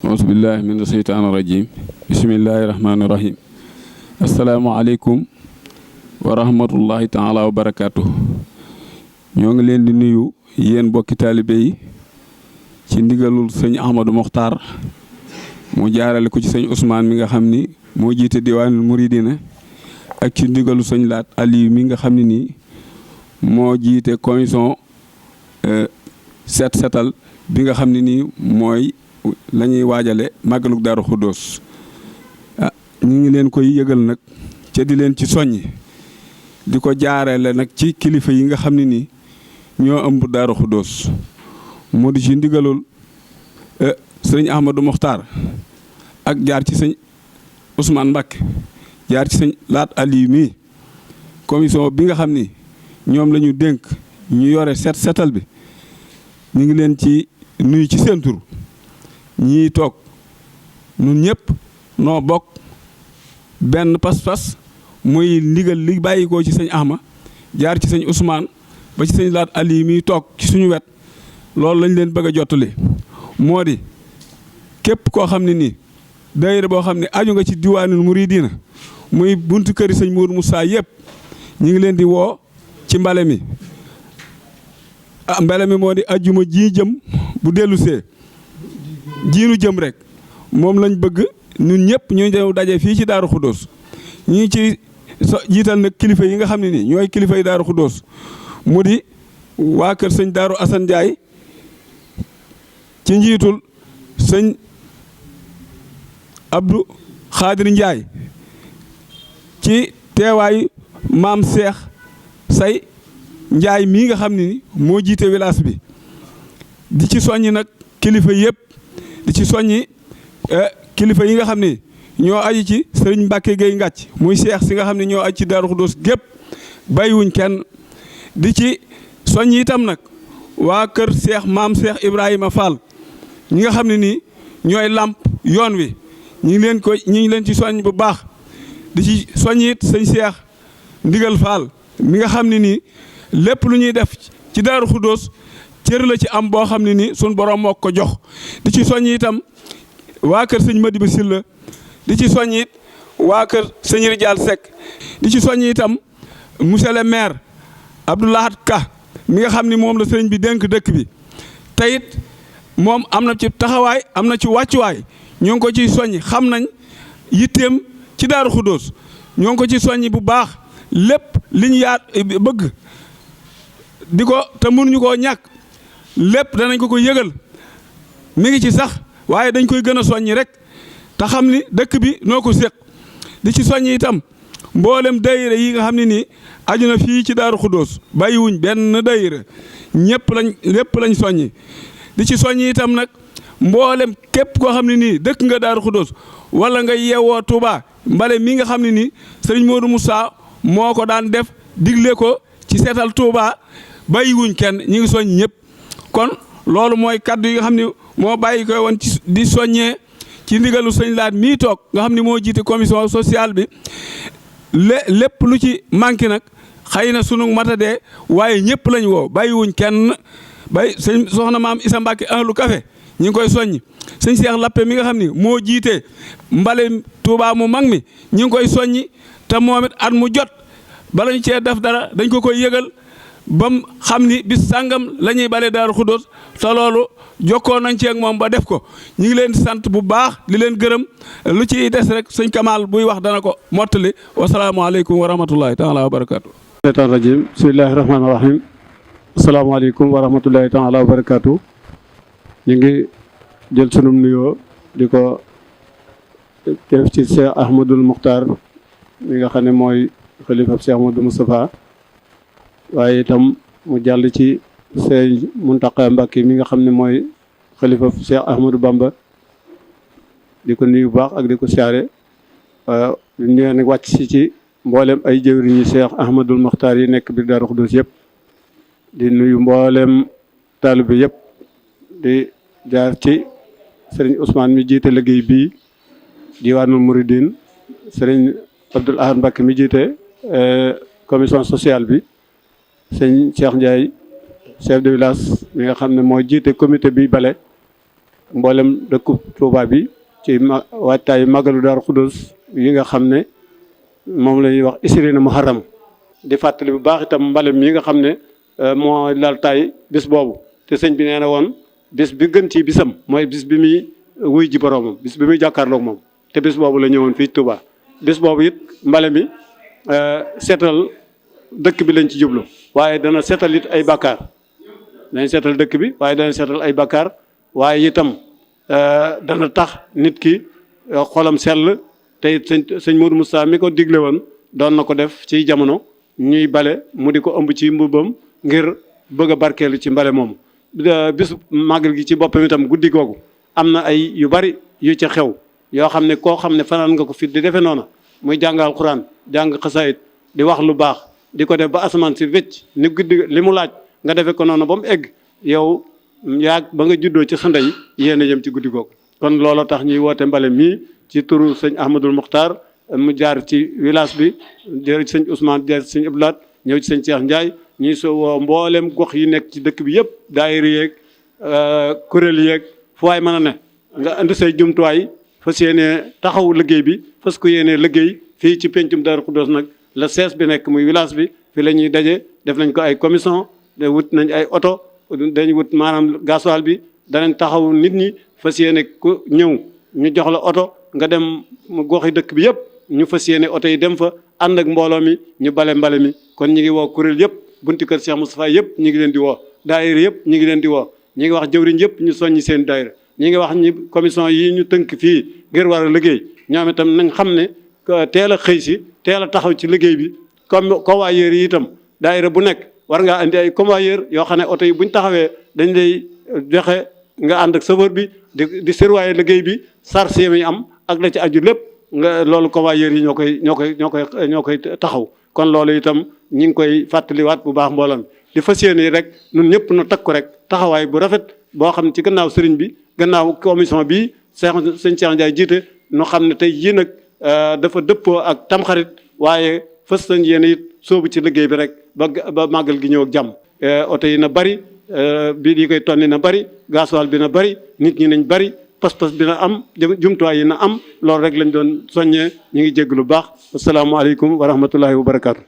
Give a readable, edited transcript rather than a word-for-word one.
auzu billahi mina sheytaani rajim bismillahi rahmaani rahim asalaamaaleykum wa rahmatullahi taala wa barakaatu. ñoo ngi leen di nuyu yéen bokki taalibe yi ci ndigalul sëñ Ahmadou Mokhtar mu jaarale ko ci sëñ Ousmane mi nga xam ni moo jiite diwaanul muridina ak ci ndigalu sëñ Laat Aliou mi nga xam ne nii moo jiite commission setal bi nga xam ne nii mooy la ñuy waajale màggalug Daaru Xuddoos ñu ngi leen koy yëgal nag ca di leen ci soññi di ko jaarale nag ci kilifa yi nga xam ne nii ñoo ëmb Daaru Xuddoos moo di ci ndigalul sëñ Ahmadou Mokhtar ak jaar ci sëñ Ousmane Mbacké jaar ci sëñ Laat Aliou mi commission bi nga xam ni ñoom la ñu dénk ñu yore setal bi ñu ngi leen ci nuyu ci seen tur ñii toog ñun ñëpp noo bokk benn pas-pas muy ndigal li bàyyikoo ci sëñ Ahma jaar ci sëñ Ousmane ba ci sëñ Laat Ali miy toog ci suñu wet loolu lañ leen bëgg a jottali moo di képp koo xam ne nii daayira boo xam ne aju nga ci diwaanul muridina muy buntu këri sëñ Mourou Moussa yëpp ñu ngi leen di woo ci mbale mi mbale mi moo di ajjuma ji jëm bu dellusee jiinu jëm rek moom lañ bëgg ñun ñëpp ñu ñëw daje fii ci Daaru Xuddoos ñi ci jiital nag kilifa yi nga xam ne nii ñooy kilifa yi Daaru Xuddoos mu di waa kër sëñ Daaru Assane Ndiaye ci njiitul sëñ Abdou Khadir Ndiaye ci teewaayu maam Cheikh Say Ndiaye mii nga xam ne ni moo jiite village bi di ci soññi nag kilifa yëpp di ci soññi kilifa yi nga xam ne ñoo aju ci sëriñ Mbacke Gueye Ngàcc muy seex si nga xam ne ñoo aju ci Daaru Xuddoos gépp bàyyiwuñ kenn di ci soññi itam nag waa kër seex maam Cheikh Ibrahima Fall ñi nga xam ne nii ñooy làmp yoon wi ñu ngi leen ci soññ bu baax di ci soññi it sëñ Cheikh Ndigal Fall mi nga xam ne nii lépp lu ñuy def ci Daaru Xuddoos cër la ci am boo xam ne ni suñ borom moo ko jox di ci soññ itam waa kër sëñ Madiba Sylla di ci soññ it waa kër sëñ Rijaal Seck di ci soññ itam monsieur le maire Abdoulahat Ka mi nga xam ni moom la sëriñ bi dénk dëkk bi te it moom am na ci taxawaay am na ci wàccuwaay ñoo ngi ko ciy soññ xam nañ yitteem ci Daaru Xuddoos ñoo ngi ko ci soññ bu baax lépp li ñu bëgg di ko te mënuñu koo ñàkk lépp danañ ko yëgal mi ngi ci sax waaye dañ koy gën a soññi rek te xam ni dëkk bi noo ko séq di ci soññi itam mboolem dayira yi nga xam ne nii aju na fii ci Daaru Xuddoos bàyyiwuñ benn dayira lépp lañ soññi di ci soññi itam nag mboolem képp koo xam ne nii dëkk nga Daaru Xuddoos wala nga yeewoo Touba mbale mi nga xam ne nii sëriñ Modou Moussa moo ko daan def digle ko ci seetal Touba bàyyiwuñ kenn ñi ngi soññ ñëpp kon loolu mooy kaddu yi nga xam ne moo bàyyi koy woon ci di soññee ci ndigalu sëñ Laat mii toog nga xam ne moo jiite commission sociale bi lépp lu ci manqué nag xëy na sunu matadee waaye ñëpp lañ woo bàyyiwuñ kenn sëñ soxna maam Isa Mbacke ahlu café ñi ngi koy soññ sëñ Cheikh Lappe mi nga xam ne moo jiite mbale Touba mu mag mi ñi ngi koy soññi te moom it at mu jot bala ñu cee def dara dañ ko koy yëgal bam xam ni bis sàngam la ñuy bale Daaru Xuddoos te loolu jokkoo nañ ci ak moom ba def ko ñu ngi leen di sant bu baax di leen gërëm lu ci des rek sëñ Kamal buy wax dana ko mottali wasalaamaaleykum wa rahmatullahi taala wa barakaatu. shaytaan rajim bismillahi rahmaani rahim asalaamaaleykum wa rahmatullahi taala wa barakaatu. ñu ngi jël sunum nuyoo di ko def ci Cheikh Ahmadoul Mokhtar mi nga xam ne mooy xalifa Cheikh Ahmadou Moustapha waaye itam mu jàll ci sëñ Muntaqa Mbàkke mi nga xam ne mooy xalifa Cheikh Ahmadou Bamba di ko nuyu bu baax ak di ko siyaare ñu ne wàcc si ci mboolem ay jëwriñu Cheikh Ahmadoul Mokhtar yi nekk biir Daaru Xuddoos yëpp di nuyu mboolem taalibe yëpp di jaar ci sëriñ Ousmane mi jiite liggéey bii diwaanul Mouridine sëriñ Abdoul Ahad Mbacke mi jiite commission sociale bi sëñ Cheikh Ndiaye chef de village mi nga xam ne moo jiite comité bi bale mboolem dëkku Touba bi ci waajtaayu màggalu Daaru Xudoos yi nga xam ne moom la ñuy wax isrina muharram di fàttali bu baax itam mbalem mi nga xam ne moo lal tay bis boobu te sëñ bi nee na woon bis bi gën ci bisam mooy bis bi muy wuy ji boroomam bis bi muy jàkkaarloog moom te bis boobu la ñëwoon fii Touba bis boobu it mbale mi seetal dëkk bi lañ ci jublu waaye dana seetal it ay bakkaar dañ seetal dëkk bi waaye dana seetal ay bakkaar waaye itam dana tax nit ki xolam sell te it sëñ Modou Moustapha mi ko digle woon doon na ko def ci jamono ñuy bale mu di ko ëmb ci mbubbam ngir bëgg a barkeelu ci mbale moomu bisu màggal gi ci boppam itam guddi googu am na ay yu bari yu ca xew yoo xam ne koo xam ne fanaan nga ko fi di defee noona muy jàng alxuraan jàng xasaayit di wax lu baax di ko def ba asamaan si wecc ni guddi li mu laaj nga defee ko noonu ba mu egg yow yaa ba nga juddoo ci sa ndey yéen a jëm ci guddi googu kon looloo tax ñuy woote mbale mii ci turu sëñ Ahmadul Muxtaar mu jaar ci village bi jaar ci sëñ Ousmane jaar ci sëñ Abdoulaat ñëw ci sëñ Cheikh Ndiaye ñuy so woo mboolem gox yi nekk ci dëkk bi yëpp daayira yeeg kuréel yeeg fu waay mën a ne nga indi say jumtuwaay fas yéenee taxaw liggéey bi fas ko yéenee liggéey fii ci pencum Daaru Xudoos nag la sees bi nekk muy village bi fi la ñuy daje def nañ ko ay commission wut nañ ay oto dañ wut maanaam gasoil bi danañ taxaw nit ñi fas yéene ku ñëw ñu jox la oto nga dem goxi dëkk bi yëpp ñu fas yéene oto yi dem fa ànd ak mbooloo mi ñu bale mbale mi kon ñu ngi woo kuréel yëpp bunti kër Cheikh Moustapha yëpp ñu ngi leen di woo daayira yëpp ñu ngi leen di woo ñu ngi wax jëwriñ yëpp ñu soññi seen daayira ñu ngi wax ñi commission yi ñu tënk fii ngir war a liggéey ñoom itam nañ xam ne teel a xëy si teel a taxaw ci liggéey bi comme convoyeur yi itam daayira bu nekk war ngaa andi ay convoyeur yoo xam ne oto yi buñ taxawee dañ lay joxe nga ànd ak chauffeur bi di surveiller liggéey bi charge yi am ak la ci aju lépp nga loolu convoyeur yi ñoo koy taxaw kon loolu itam ñi ngi koy fàttaliwaat bu baax mbooloo mi di fas yéene rek ñun ñëpp nu takku rek taxawaay bu rafet boo xam ne ci gannaaw sëriñ bi gannaaw commission bi sëñ Cheikh Ndiaye jiite nu xam ne tey jii nag dafa dëppoo ak tamxarit waaye fas nañ yéen it soobu ci liggéey bi rek ba màggal gi ñëw ak jàmm oto yi na bari bii yi koy tonni na bari gasoil bi na bari nit ñi nañ bari pas-pas bi na am jumtuwaay yi na am loolu rek lañ doon soññee ñu ngi jégg lu baax asalaamaaleykum wa rahmatullahi wa barakaatu.